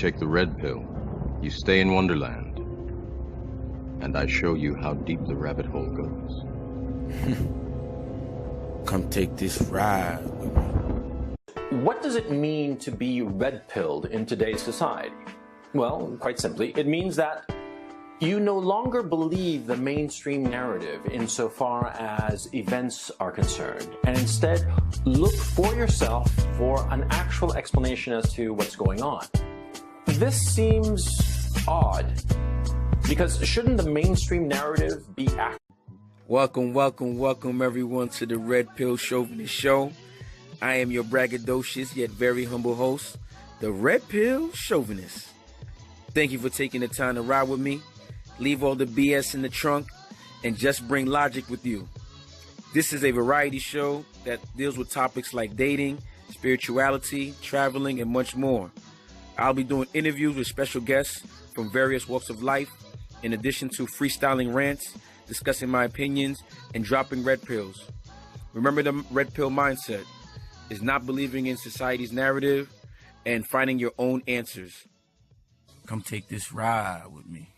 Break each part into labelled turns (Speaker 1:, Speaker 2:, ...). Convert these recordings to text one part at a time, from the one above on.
Speaker 1: take the red pill, you stay in Wonderland, and I show you how deep the rabbit hole goes.
Speaker 2: Come take this ride with me.
Speaker 3: What does it mean to be red-pilled in today's society? Well, quite simply, it means that you no longer believe the mainstream narrative insofar as events are concerned, and instead look for yourself for an actual explanation as to what's going on. This seems odd, because shouldn't the mainstream narrative be accurate?
Speaker 2: Welcome everyone to the Red Pill Chauvinist Show. I am your braggadocious yet very humble host, the Red Pill Chauvinist. Thank you for taking the time to ride with me. Leave all the BS in the trunk and just bring logic with you. This is a variety show that deals with topics like dating, spirituality, traveling, and much more. I'll be doing interviews with special guests from various walks of life, in addition to freestyling rants, discussing my opinions, and dropping red pills. Remember the red pill mindset is not believing in society's narrative and finding your own answers. Come take this ride with me.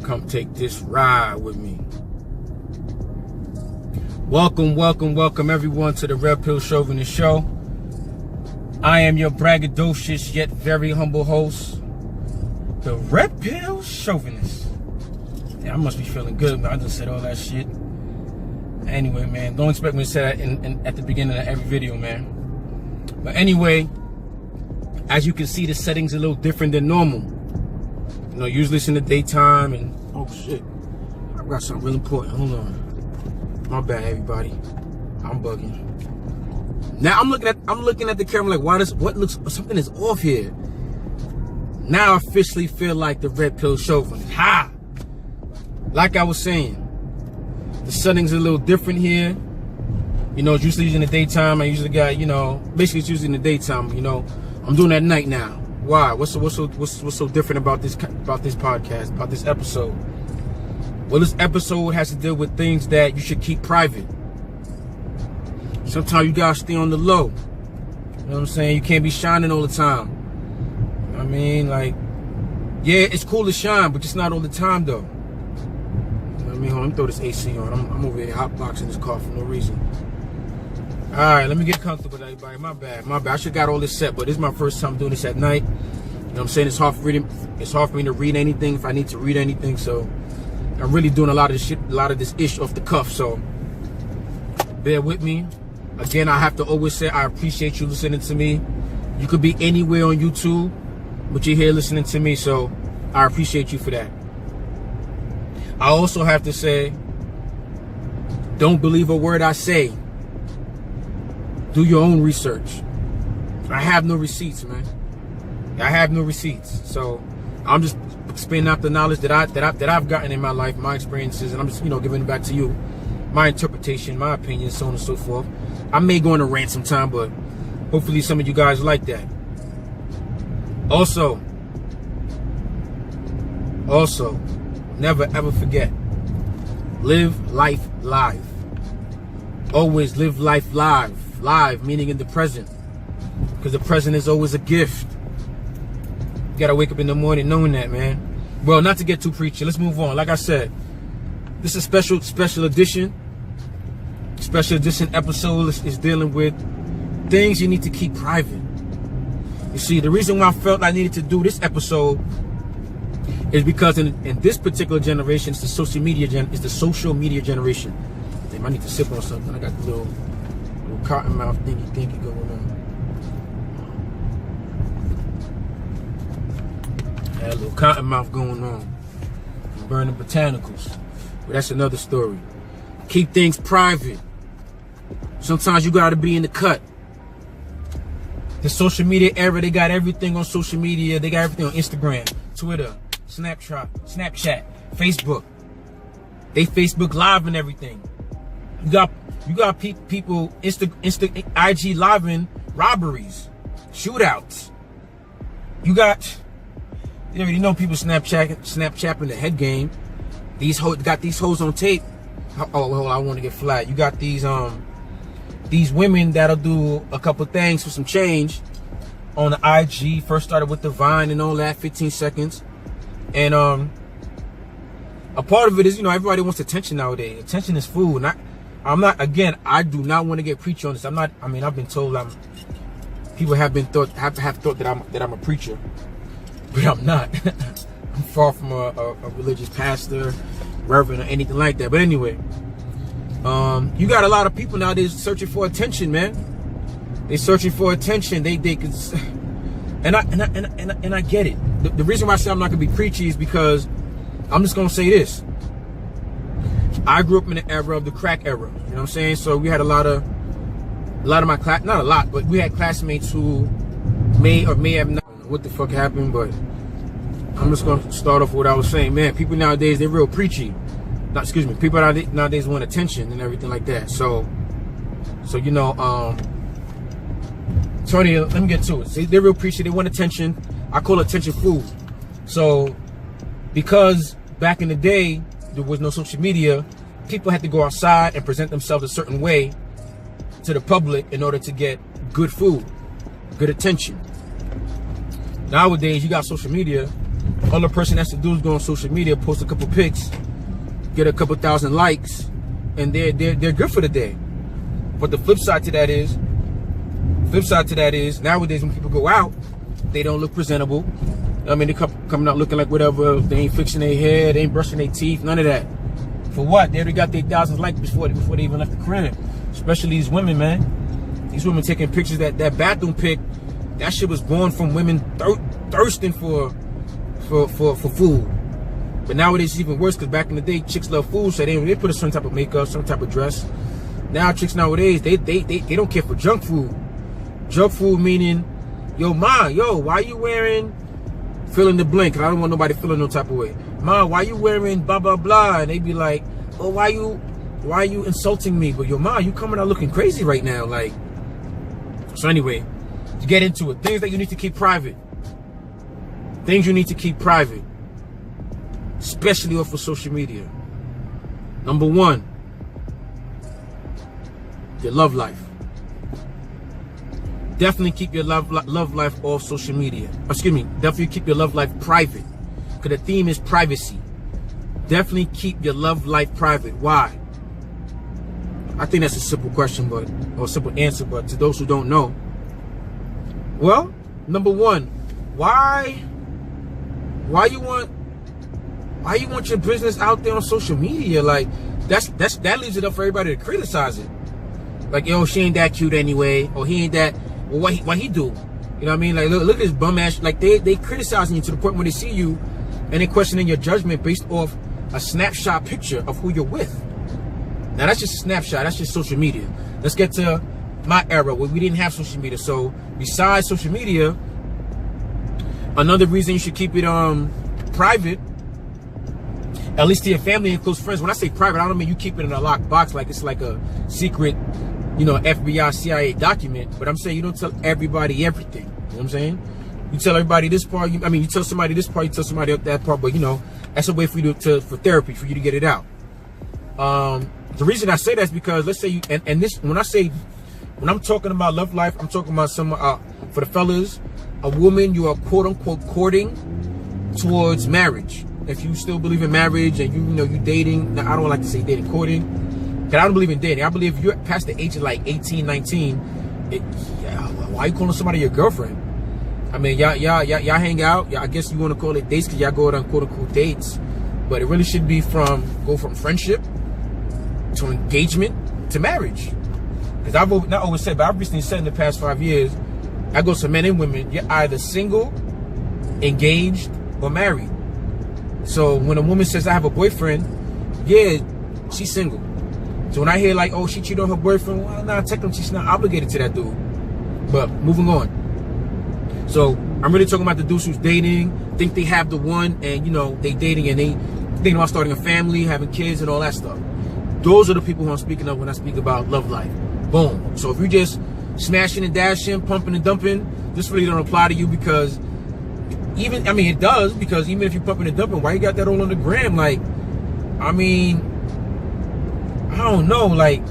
Speaker 2: Come take this ride with me. Welcome everyone to the Red Pill Chauvinist Show. I am your braggadocious yet very humble host, the Red Pill Chauvinist. Yeah, I must be feeling good, man. I just said all that shit. Anyway, man, don't expect me to say that at the beginning of every video, man. But anyway, as you can see, the setting's a little different than normal. You know, usually it's in the daytime and, oh shit, I've got something real important. Hold on. My bad, everybody. I'm bugging. Now I'm looking at the camera like, something is off here. Now I officially feel like the Red Pill Chauvinist. Ha! Like I was saying, the setting's a little different here. You know, it's usually in the daytime. I usually got, you know, basically it's usually in the daytime. You know, I'm doing that at night now. Why? What's so different about this podcast, about this episode? Well, this episode has to deal with things that you should keep private. Sometimes you gotta stay on the low. You know what I'm saying? You can't be shining all the time. I mean, like, yeah, it's cool to shine, but just not all the time, though. You know what I mean? Hold on, let me throw this AC on. I'm over here hotboxing this car for no reason. All right, let me get comfortable, everybody. My bad. I should have got all this set, but this is my first time doing this at night. You know what I'm saying? It's hard for me to read anything if I need to read anything. So I'm really doing a lot of this ish off the cuff. So bear with me. Again, I have to always say I appreciate you listening to me. You could be anywhere on YouTube, but you're here listening to me, so I appreciate you for that. I also have to say, don't believe a word I say. Do your own research. I have no receipts, man. I have no receipts. So I'm just spinning out the knowledge that I've gotten in my life, my experiences, and I'm just, you know, giving it back to you. My interpretation, my opinion, so on and so forth. I may go on a rant sometime, but hopefully some of you guys like that. Also, never ever forget, live life live. Always live life live. Live, meaning in the present. Because the present is always a gift. You gotta wake up in the morning knowing that, man. Well, not to get too preachy, let's move on. Like I said, this is a special edition. Special edition episode is dealing with things you need to keep private. You see, the reason why I felt I needed to do this episode is because in this particular generation, it's the social media generation. Damn, I need to sip on something. I got the little cotton mouth thingy going on. I had a little cotton mouth going on. I'm burning botanicals. But that's another story. Keep things private. Sometimes you gotta be in the cut. The social media era, they got everything on social media. They got everything on Instagram, Twitter, Snapchat, Facebook. They Facebook Live and everything. You got people IG living robberies, shootouts. You already know people Snapchatting the head game. Got these hoes on tape. Oh, hold on, I want to get flat. You got these these women that'll do a couple things for some change on the IG. First started with the Vine and all that, 15 seconds. And a part of it is, you know, everybody wants attention nowadays. Attention is food. And I'm not, again, I do not want to get preachy on this. I'm not, I mean, I've been told people have thought that I'm a preacher, but I'm not. I'm far from a religious pastor, reverend, or anything like that. But anyway, you got a lot of people nowadays searching for attention, man. They searching for attention. They could, and I get it. The reason why I say I'm not gonna be preachy is because I'm just gonna say this. I grew up in the era of the crack era. You know what I'm saying? So we had a lot of my class, not a lot, but we had classmates who may or may have not know what the fuck happened, but I'm just gonna start off with what I was saying. Man, people nowadays, they're real preachy. People nowadays want attention and everything like that. So you know, Tony, let me get to it. They're real preachy, they want attention. I call attention food. So because back in the day there was no social media, people had to go outside and present themselves a certain way to the public in order to get good food, good attention. Nowadays, you got social media. All the person has to do is go on social media, post a couple pics, get a couple thousand likes, and they're good for the day. But the flip side to that is nowadays when people go out, they don't look presentable. I mean, they coming out looking like whatever. They ain't fixing their hair, they ain't brushing their teeth, none of that. For what? They already got their thousands likes before they even left the crib. Especially these women, man. These women taking pictures. That bathroom pic, that shit was born from women thirsting for food. But nowadays it's even worse because back in the day, chicks love food, so they put a certain type of makeup, some type of dress. Now chicks nowadays, they don't care for junk food. Junk food meaning, yo, ma, why you wearing fill in the blank? Cause I don't want nobody feeling no type of way. Ma, why you wearing blah blah blah? And they be like, oh, why you insulting me? But yo, ma, you coming out looking crazy right now, like. So anyway, to get into it, things that you need to keep private. Things you need to keep private, especially off of social media. Number one, your love life. Definitely keep your love life off social media. Excuse me, definitely keep your love life private. Because the theme is privacy. Definitely keep your love life private. Why? I think that's a simple question, or a simple answer, but to those who don't know. Well, number one, why you want your business out there on social media? Like that leaves it up for everybody to criticize it. Like, yo, she ain't that cute anyway, or he ain't that. Well, what he do? You know what I mean? Like, look at this bum ass. Like they criticizing you to the point where they see you and they questioning your judgment based off a snapshot picture of who you're with. Now that's just a snapshot. That's just social media. Let's get to my era where we didn't have social media. So besides social media, another reason you should keep it private, at least to your family and close friends. When I say private, I don't mean you keep it in a locked box like it's like a secret, you know, FBI, CIA document. But I'm saying you don't tell everybody everything. You know what I'm saying? You tell everybody this part. You tell somebody this part. You tell somebody that part. But you know, that's a way for you for therapy, for you to get it out. The reason I say that is because let's say you and this when I'm talking about love life, I'm talking about some for the fellas, a woman you are quote unquote courting towards marriage. If you still believe in marriage and you dating, now I don't like to say dating, courting, because I don't believe in dating. I believe if you're past the age of like 18, 19, why are you calling somebody your girlfriend? I mean, y'all hang out. I guess you want to call it dates because y'all go on quote unquote dates, but it really should be go from friendship to engagement to marriage. Because I've not always said, but I've recently said in the past 5 years, I go to men and women, you're either single, engaged, or married. So when a woman says I have a boyfriend, yeah, she's single. So when I hear like, oh, she cheated on her boyfriend, well, nah, technically she's not obligated to that dude. But moving on. So I'm really talking about the dudes who's dating, think they have the one, and they dating and they thinking about starting a family, having kids, and all that stuff. Those are the people who I'm speaking of when I speak about love life. Boom. So if you're just smashing and dashing, pumping and dumping, this really don't apply to you because it does, because even if you're pumping and dumping, why you got that all on the gram? Like, I don't know, like,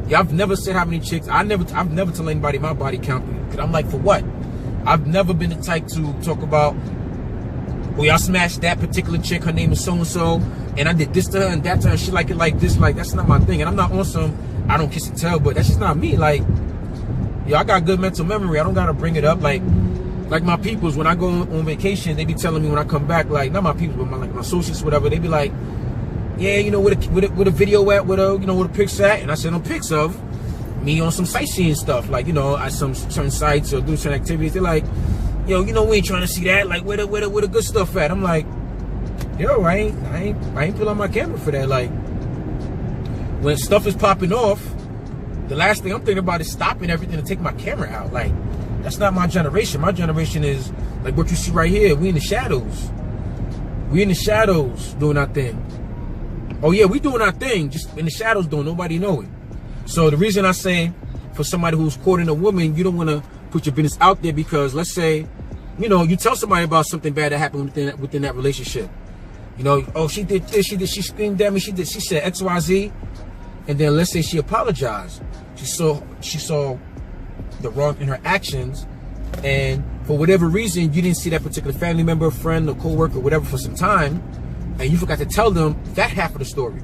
Speaker 2: Yeah, I've never said how many chicks. I've never told anybody my body count, because I'm like, for what? I've never been the type to talk about, well, I smashed that particular chick, her name is so-and-so, and I did this to her and that to her, she like it like this. Like, that's not my thing. And I'm not on some, I don't kiss and tell, but that's just not me. Like, yo, I got good mental memory. I don't gotta bring it up. Like my peoples, when I go on vacation, they be telling me when I come back, like, not my peoples, but my associates, whatever, they be like, yeah, you know, with a video at, with a pics at, and I send them pics of me on some sightseeing stuff, like, you know, at some certain sites or doing certain activities. They're like, yo, you know, we ain't trying to see that. Like, where the good stuff at? I'm like, yo, I ain't pull out my camera for that. Like, when stuff is popping off, the last thing I'm thinking about is stopping everything to take my camera out. Like, that's not my generation. My generation is like what you see right here. We in the shadows. We in the shadows doing our thing. Oh yeah, we doing our thing, just in the shadows, don't nobody know it. So the reason I say, for somebody who's courting a woman, you don't want to put your business out there, because let's say, you know, you tell somebody about something bad that happened within that relationship. You know, oh, she did this, she screamed at me, she said XYZ, and then let's say she apologized. She saw the wrong in her actions, and for whatever reason, you didn't see that particular family member, friend, or co-worker, whatever, for some time, and you forgot to tell them that half of the story.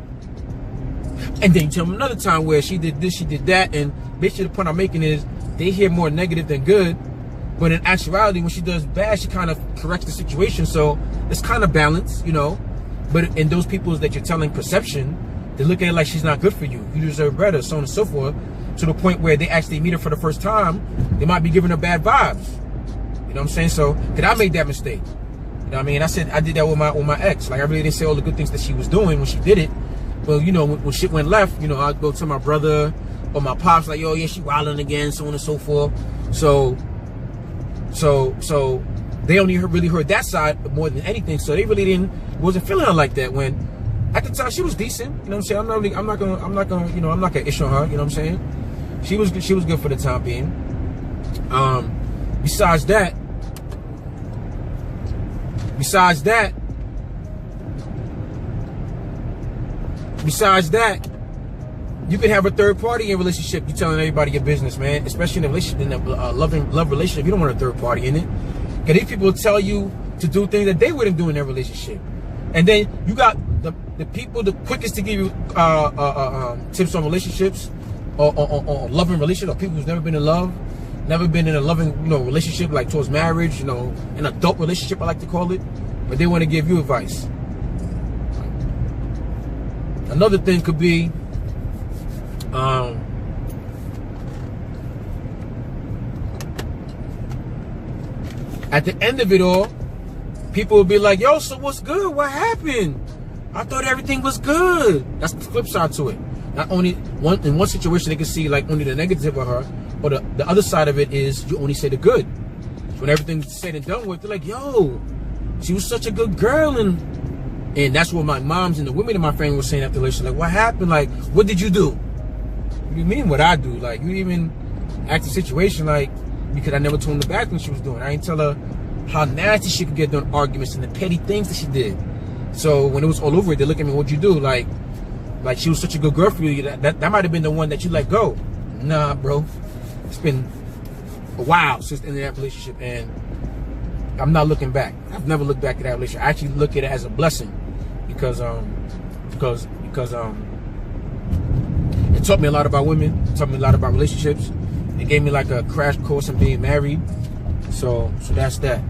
Speaker 2: And then you tell them another time where she did this, she did that, and basically the point I'm making is they hear more negative than good, but in actuality, when she does bad, she kind of corrects the situation, so it's kind of balanced, you know. But in those people that you're telling perception, they look at it like she's not good for you, you deserve better, so on and so forth, to the point where they actually meet her for the first time, they might be giving her bad vibes. You know what I'm saying? So, because I made that mistake. You know what I mean? I did that with my ex. Like, I really didn't say all the good things that she was doing when she did it. But, you know, when shit went left, you know, I'd go to my brother or my pops, like, yo, yeah, she wilding again, so on and so forth. So they only really heard that side more than anything. So they really wasn't feeling her like that, when at the time she was decent. You know what I'm saying? I'm not gonna, you know, I'm not gonna issue on her. You know what I'm saying? She was good for the time being. Besides that, you can have a third party in a relationship. You telling everybody your business, man. Especially in a relationship, in a love relationship, you don't want a third party in it. Because these people tell you to do things that they wouldn't do in their relationship. And then you got the people the quickest to give you tips on relationships, or loving relationships, or people who's never been in love, never been in a loving, you know, relationship, like towards marriage, you know, an adult relationship, I like to call it. But they want to give you advice. Another thing could be, at the end of it all, people will be like, yo, so what's good? What happened? I thought everything was good. That's the flip side to it. Not only in one situation, they can see like only the negative of her, or the other side of it is you only say the good. When everything's said and done with, they're like, yo, she was such a good girl. And that's what my moms and the women in my family were saying after the relationship. Like, what happened? Like, what did you do? What do you mean what I do? Like, you even act the situation like, because I never told them the bad things she was doing. I didn't tell her how nasty she could get during arguments and the petty things that she did. So when it was all over, they look at me, what'd you do? Like she was such a good girl for you. That might have been the one that you let go. Nah, bro. It's been a while since the end of that relationship, and I'm not looking back. I've never looked back at that relationship. I actually look at it as a blessing, because it taught me a lot about women. It taught me a lot about relationships. It gave me like a crash course in being married. So that's that.